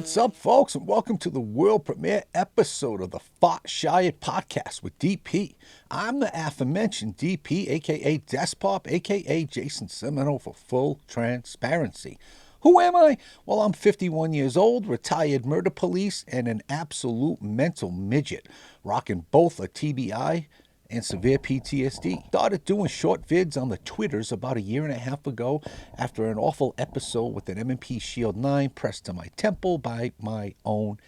What's up, folks, and welcome to the world premiere episode of the Shired podcast with DP. I'm the aforementioned DP, aka Despop, aka Jason Semino for full transparency. Who am I? Well, I'm 51 years old, retired murder police, and an absolute mental midget, rocking both a TBI and severe PTSD. Started doing short vids on the Twitters about a year and a half ago after an awful episode with an M&P Shield 9 pressed to my temple by my own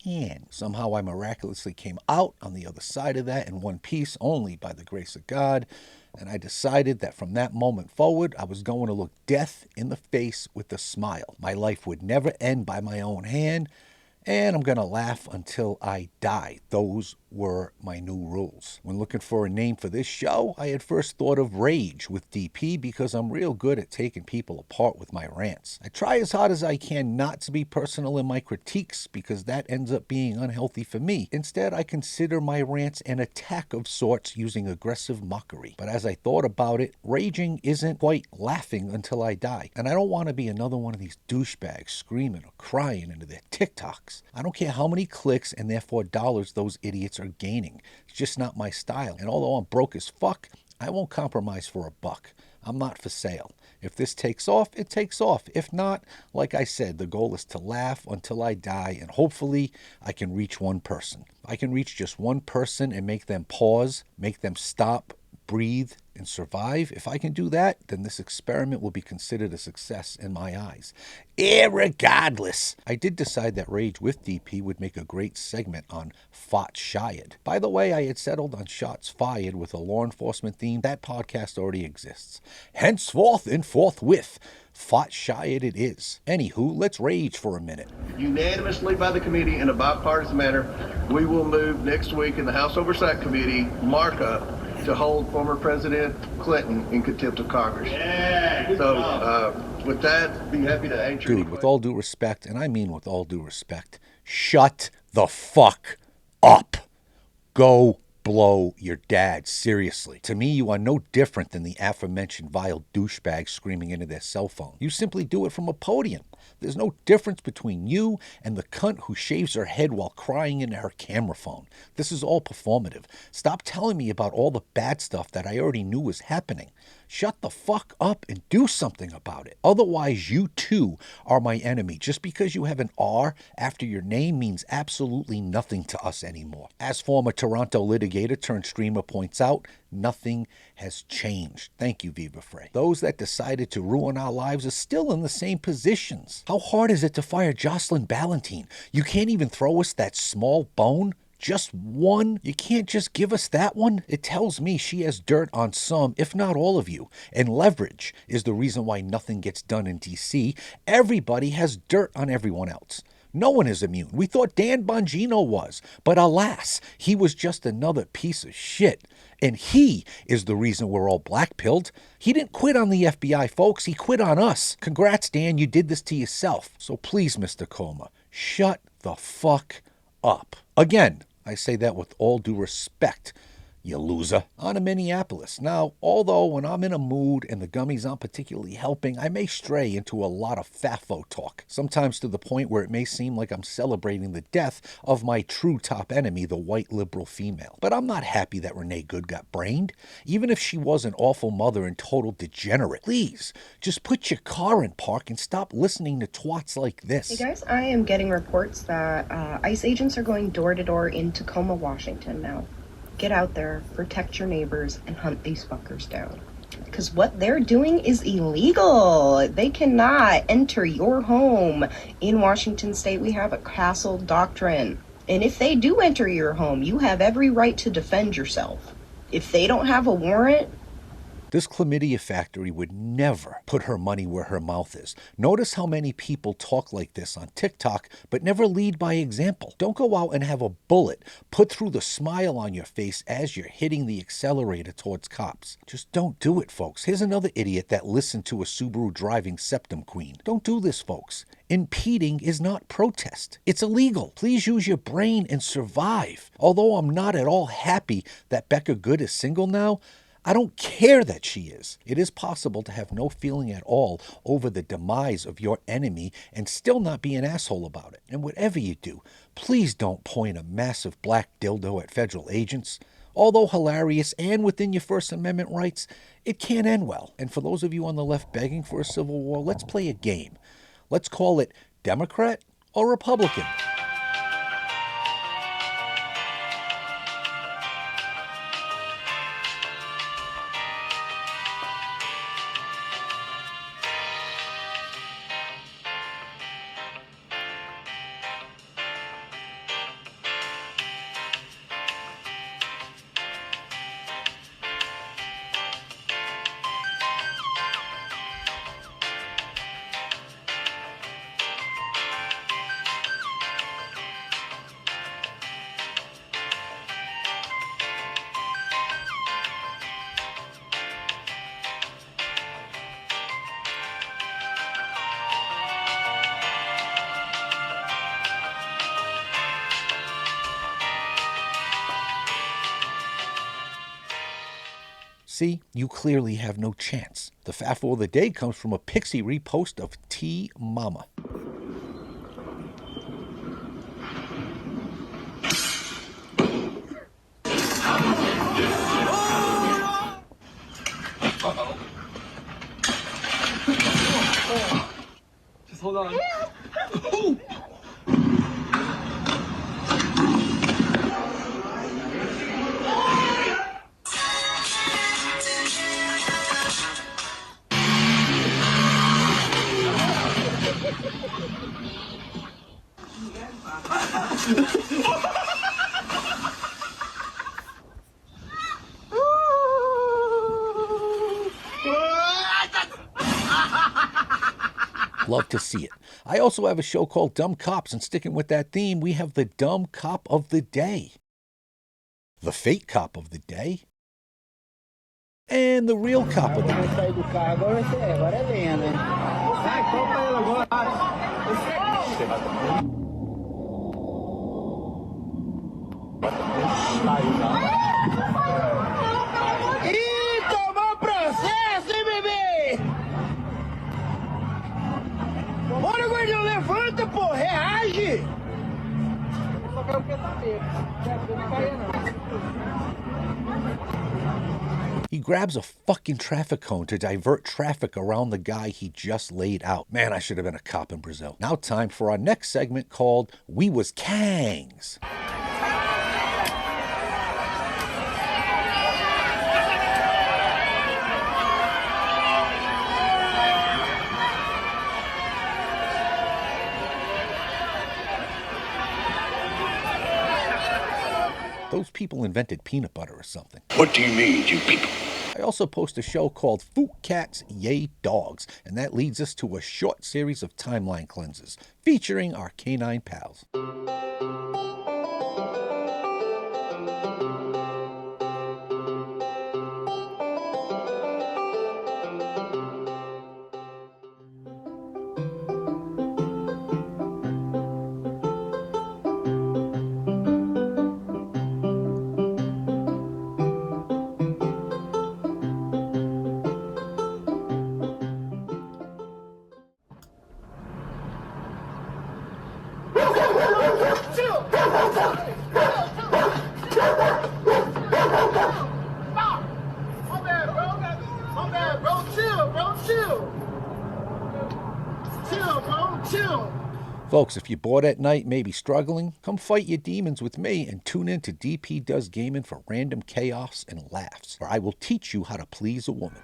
hand. Somehow I miraculously came out on the other side of that in one piece, only by the grace of God, and I decided that from that moment forward, I was going to look death in the face with a smile. My life would never end by my own hand, and I'm going to laugh until I die. Those were my new rules. When looking for a name for this show, I had first thought of Rage with DP because I'm real good at taking people apart with my rants. I try as hard as I can not to be personal in my critiques because that ends up being unhealthy for me. Instead, I consider my rants an attack of sorts using aggressive mockery. But as I thought about it, raging isn't quite laughing until I die. And I don't want to be another one of these douchebags screaming or crying into their TikToks. I don't care how many clicks and therefore dollars those idiots are gaining. It's just not my style. And although I'm broke as fuck, I won't compromise for a buck. I'm not for sale. If this takes off, it takes off. If not, like I said, the goal is to laugh until I die, and hopefully I can reach one person. I can reach just one person and make them pause, make them stop, breathe, and survive. If I can do that, then this experiment will be considered a success in my eyes. Irregardless, I did decide that Rage with DP would make a great segment on Shired. By the way, I had settled on Shots Fired with a law enforcement theme. That podcast already exists. Henceforth and forthwith, Shired it is. Anywho, let's rage for a minute. Unanimously by the committee in a bipartisan manner, we will move next week in the House Oversight Committee markup to hold former President Clinton in contempt of Congress. Yeah, so with that, be happy to answer. Dude, with all due respect, and I mean with all due respect, shut the fuck up. Go blow your dad, seriously. To me, you are no different than the aforementioned vile douchebags screaming into their cell phone. You simply do it from a podium. There's no difference between you and the cunt who shaves her head while crying into her camera phone. This is all performative. Stop telling me about all the bad stuff that I already knew was happening. Shut the fuck up and do something about it. Otherwise, you too are my enemy. Just because you have an R after your name means absolutely nothing to us anymore. As former Toronto litigator turned streamer points out, nothing has changed. Thank you, Viva Frey. Those that decided to ruin our lives are still in the same positions. How hard is it to fire Jocelyn Ballantine? You can't even throw us that small bone? Just one? You can't just give us that one? It tells me she has dirt on some, if not all of you. And leverage is the reason why nothing gets done in DC. Everybody has dirt on everyone else. No one is immune. We thought Dan Bongino was. But alas, he was just another piece of shit. And he is the reason we're all black-pilled. He didn't quit on the FBI, folks. He quit on us. Congrats, Dan. You did this to yourself. So please, Mr. Coma, shut the fuck up. Again, I say that with all due respect, you loser. On to Minneapolis. Now, although when I'm in a mood and the gummies aren't particularly helping, I may stray into a lot of FAFO talk, sometimes to the point where it may seem like I'm celebrating the death of my true top enemy, the white liberal female. But I'm not happy that Renee Good got brained, even if she was an awful mother and total degenerate. Please, just put your car in park and stop listening to twats like this. Hey guys, I am getting reports that ICE agents are going door to door in Tacoma, Washington now. Get out there, protect your neighbors, and hunt these fuckers down. Because what they're doing is illegal. They cannot enter your home. In Washington state, we have a castle doctrine. And if they do enter your home, you have every right to defend yourself. If they don't have a warrant, this chlamydia factory would never put her money where her mouth is. Notice how many people talk like this on TikTok, but never lead by example. Don't go out and have a bullet put through the smile on your face as you're hitting the accelerator towards cops. Just don't do it, folks. Here's another idiot that listened to a Subaru driving septum queen. Don't do this, folks. Impeding is not protest. It's illegal. Please use your brain and survive. Although I'm not at all happy that Becca Good is single now, I don't care that she is. It is possible to have no feeling at all over the demise of your enemy and still not be an asshole about it. And whatever you do, please don't point a massive black dildo at federal agents. Although hilarious and within your First Amendment rights, it can't end well. And for those of you on the left begging for a civil war, let's play a game. Let's call it Democrat or Republican. See, you clearly have no chance. The FAFO of the day comes from a pixie repost of T Mama. Just hold on. Love to see it. I also have a show called Dumb Cops, and sticking with that theme, we have the Dumb Cop of the Day, the Fake Cop of the Day, and the Real Cop of the Day. Ih, tomou processo, hein, bebê? Bora, gordinho, levanta, pô, reage! Só quero que tá bêbado, não caia não. He grabs a fucking traffic cone to divert traffic around the guy he just laid out. Man, I should have been a cop in Brazil. Now time for our next segment called We Was Kangs. Those people invented peanut butter or something. What do you mean, you people? I also post a show called Fook Cats, Yay Dogs, and that leads us to a short series of timeline cleanses featuring our canine pals. Folks, if you're bored at night, maybe struggling, come fight your demons with me and tune in to DP Does Gaming for random chaos and laughs, where I will teach you how to please a woman.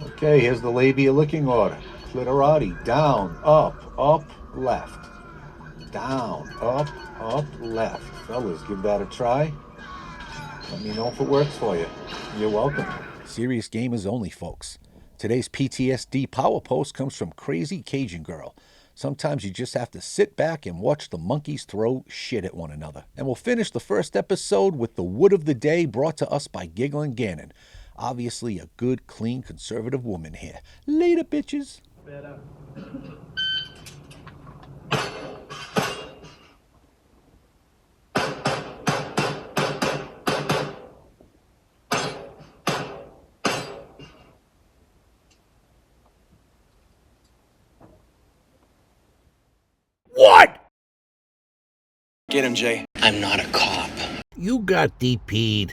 Okay, here's the labia licking order. Clitorati, down, up, left. Down, up, left. Fellas, give that a try. Let me know if it works for you. You're welcome. Serious gamers only, folks. Today's PTSD power post comes from Crazy Cajun Girl. Sometimes you just have to sit back and watch the monkeys throw shit at one another. And we'll finish the first episode with the Wood of the Day brought to us by Gigglin' Gannon. Obviously a good, clean, conservative woman here. Later, bitches. Get him, Jay. I'm not a cop. You got DP'd.